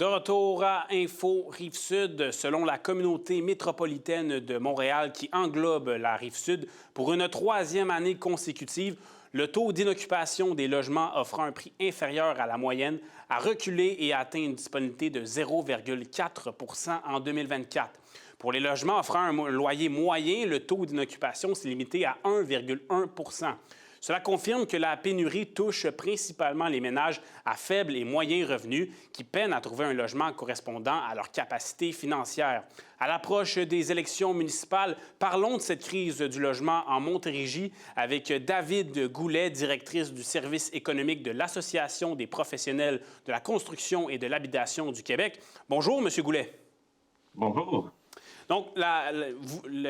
De retour à Info Rive-Sud, selon la communauté métropolitaine de Montréal qui englobe la Rive-Sud, pour une troisième année consécutive, le taux d'inoccupation des logements offrant un prix inférieur à la moyenne a reculé et a atteint une disponibilité de 0,4 % en 2024. Pour les logements offrant un loyer moyen, le taux d'inoccupation s'est limité à 1,1 %. Cela confirme que la pénurie touche principalement les ménages à faibles et moyens revenus qui peinent à trouver un logement correspondant à leur capacité financière. À l'approche des élections municipales, parlons de cette crise du logement en Montérégie avec David Goulet, directrice du service économique de l'Association des professionnels de la construction et de l'habitation du Québec. Bonjour, M. Goulet. Bonjour. Donc,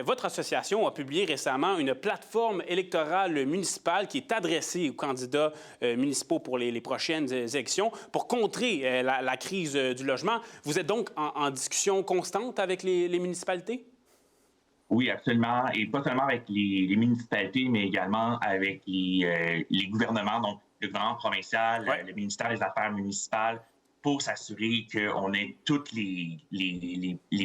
votre association a publié récemment une plateforme électorale municipale qui est adressée aux candidats municipaux pour les prochaines élections pour contrer la crise du logement. Vous êtes donc en discussion constante avec les municipalités? Oui, absolument. Et pas seulement avec les municipalités, mais également avec les gouvernements, donc le gouvernement provincial, le ministère des Affaires municipales, pour s'assurer qu'on ait tous les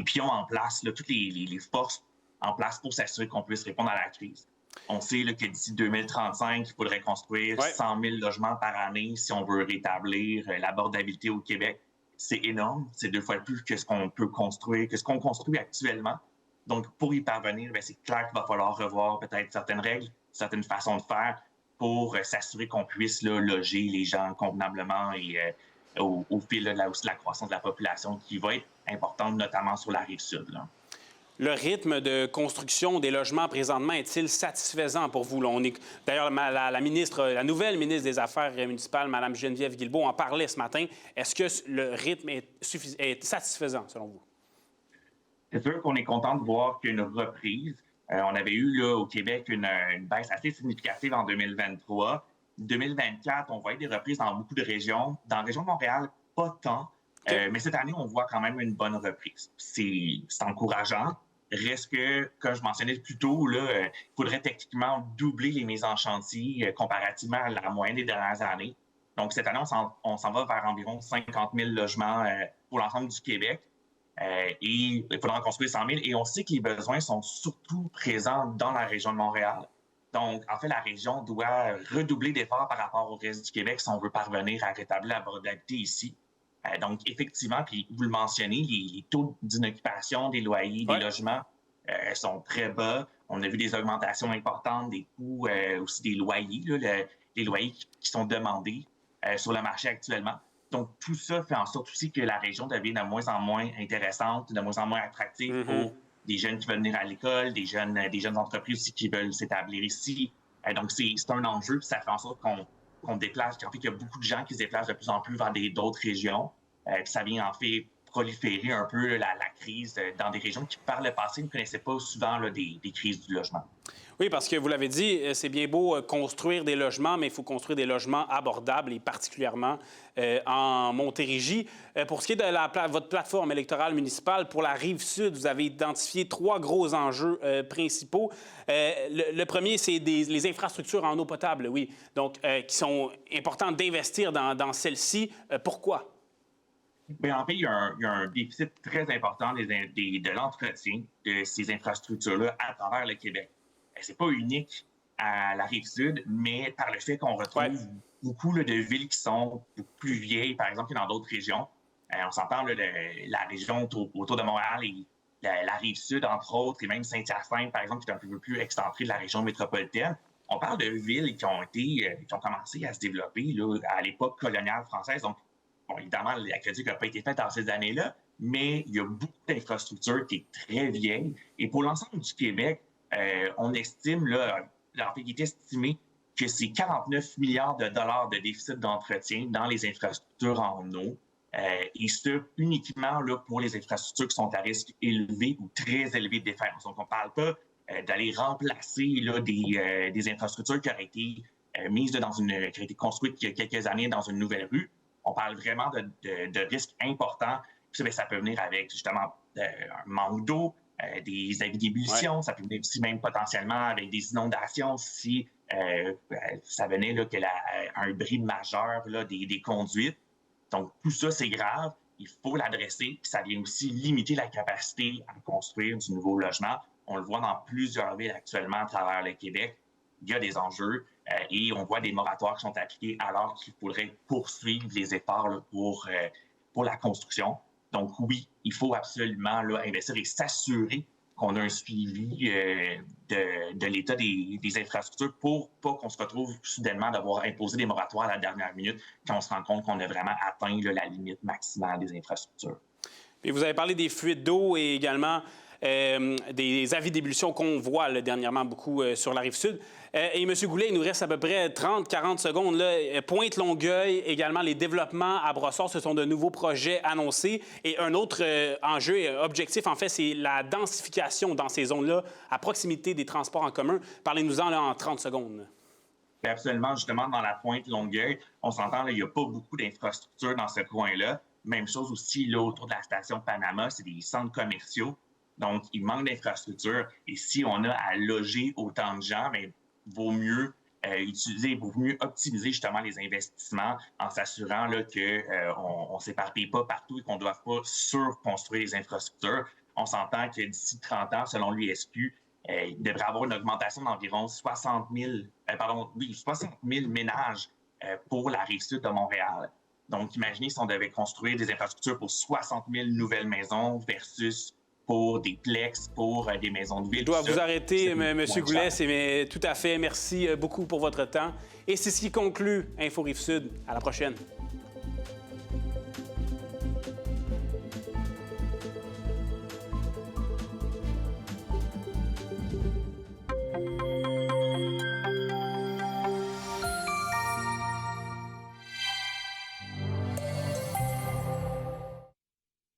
pions en place, là, toutes les forces en place pour s'assurer qu'on puisse répondre à la crise. On sait là, que d'ici 2035, il faudrait construire 100 000 logements par année si on veut rétablir l'abordabilité au Québec. C'est énorme. C'est 2 fois plus que ce qu'on peut construire, que ce qu'on construit actuellement. Donc, pour y parvenir, c'est clair qu'il va falloir revoir peut-être certaines règles, certaines façons de faire pour s'assurer qu'on puisse là, loger les gens convenablement et au fil de la croissance de la population qui va être importante, notamment sur la Rive-Sud. Là. Le rythme de construction des logements présentement est-il satisfaisant pour vous? D'ailleurs, la nouvelle ministre des Affaires municipales, Mme Geneviève Guilbeault, en parlait ce matin. Est-ce que le rythme est satisfaisant, selon vous? C'est sûr qu'on est content de voir qu'il y a une reprise. On avait eu là, au Québec une baisse assez significative en 2023. 2024, on voyait des reprises dans beaucoup de régions. Dans la région de Montréal, pas tant. Mais cette année, on voit quand même une bonne reprise. C'est encourageant. Reste que, comme je mentionnais plus tôt, il faudrait techniquement doubler les mises en chantier comparativement à la moyenne des dernières années. Donc, cette année, on s'en va vers environ 50 000 logements pour l'ensemble du Québec. Et il faudra en construire 100 000. Et on sait que les besoins sont surtout présents dans la région de Montréal. Donc, en fait, la région doit redoubler d'efforts par rapport au reste du Québec si on veut parvenir à rétablir l'abordabilité ici. Donc, effectivement, puis vous le mentionnez, les taux d'inoccupation des loyers, des logements sont très bas. On a vu des augmentations importantes des coûts, aussi des loyers, là, les loyers qui sont demandés sur le marché actuellement. Donc, tout ça fait en sorte aussi que la région devient de moins en moins intéressante, de moins en moins attractive pour des jeunes qui veulent venir à l'école, des jeunes entreprises aussi qui veulent s'établir ici. Donc, c'est un enjeu, puis ça fait en sorte qu'on déplace, qu'en fait, qu'il y a beaucoup de gens qui se déplacent de plus en plus vers d'autres régions. Puis ça vient en fait proliférer un peu la crise dans des régions qui, par le passé, ne connaissaient pas souvent là, des crises du logement. Oui, parce que vous l'avez dit, c'est bien beau construire des logements, mais il faut construire des logements abordables et particulièrement en Montérégie. Pour ce qui est de votre plateforme électorale municipale, pour la Rive-Sud, vous avez identifié 3 gros enjeux principaux. Le premier, c'est les infrastructures en eau potable, oui, donc qui sont importantes d'investir dans celles-ci. Pourquoi? Bien, en fait, il y a un déficit très important de l'entretien de ces infrastructures-là à travers le Québec. C'est pas unique à la Rive-Sud, mais par le fait qu'on retrouve beaucoup là, de villes qui sont beaucoup plus vieilles, par exemple, que dans d'autres régions. On s'entend là, la région autour de Montréal et la Rive-Sud, entre autres, et même Saint-Hyacinthe, par exemple, qui est un peu plus excentré de la région métropolitaine. On parle de villes qui ont commencé à se développer là, à l'époque coloniale française. Donc, bon, évidemment, l'aqueduc n'a pas été fait dans ces années-là, mais il y a beaucoup d'infrastructures qui est très vieille. Et pour l'ensemble du Québec, on estime, là, en fait, il est estimé que c'est 49 milliards de dollars de déficit d'entretien dans les infrastructures en eau. Et ce, uniquement là, pour les infrastructures qui sont à risque élevé ou très élevé de défaillance. Donc, on ne parle pas d'aller remplacer là, des infrastructures qui auraient été mises qui auraient été construites il y a quelques années dans une nouvelle rue. On parle vraiment de risques importants. Puis ça, ça peut venir avec justement un manque d'eau, des avis d'ébullition. Ça peut venir aussi même potentiellement avec des inondations si ça venait là, un bris majeur là, des conduites. Donc, tout ça, c'est grave. il faut l'adresser, puis ça vient aussi limiter la capacité à construire du nouveau logement. On le voit dans plusieurs villes actuellement à travers le Québec. Il y a des enjeux et on voit des moratoires qui sont appliqués alors qu'il faudrait poursuivre les efforts là, pour la construction. Donc oui, il faut absolument là, investir et s'assurer qu'on a un suivi de l'état des infrastructures pour pas qu'on se retrouve soudainement d'avoir imposé des moratoires à la dernière minute quand on se rend compte qu'on a vraiment atteint là, la limite maximale des infrastructures. Puis vous avez parlé des fuites d'eau et également des avis d'ébullition qu'on voit là, dernièrement beaucoup sur la Rive-Sud. Et M. Goulet, il nous reste à peu près 30-40 secondes. Là. Pointe-Longueuil, également les développements à Brossard, ce sont de nouveaux projets annoncés. Et un autre enjeu et objectif, en fait, c'est la densification dans ces zones-là, à proximité des transports en commun. Parlez-nous-en là, en 30 secondes. Absolument, justement, dans la Pointe-Longueuil, on s'entend, là, il n'y a pas beaucoup d'infrastructures dans ce coin-là. Même chose aussi là, autour de la station Panama, c'est des centres commerciaux. Donc, il manque d'infrastructures. Et si on a à loger autant de gens, bien, vaut mieux optimiser justement les investissements en s'assurant qu'on ne s'éparpille pas partout et qu'on ne doit pas surconstruire les infrastructures. On s'entend que d'ici 30 ans, selon l'USQ, il devrait y avoir une augmentation d'environ 60 000 ménages pour la Rive-Sud de Montréal. Donc, imaginez si on devait construire des infrastructures pour 60 000 nouvelles maisons versus pour des plex, pour des maisons de ville. Je dois vous arrêter, M. Goulet. C'est tout à fait. Merci beaucoup pour votre temps. Et c'est ce qui conclut Info Rive-Sud. À la prochaine.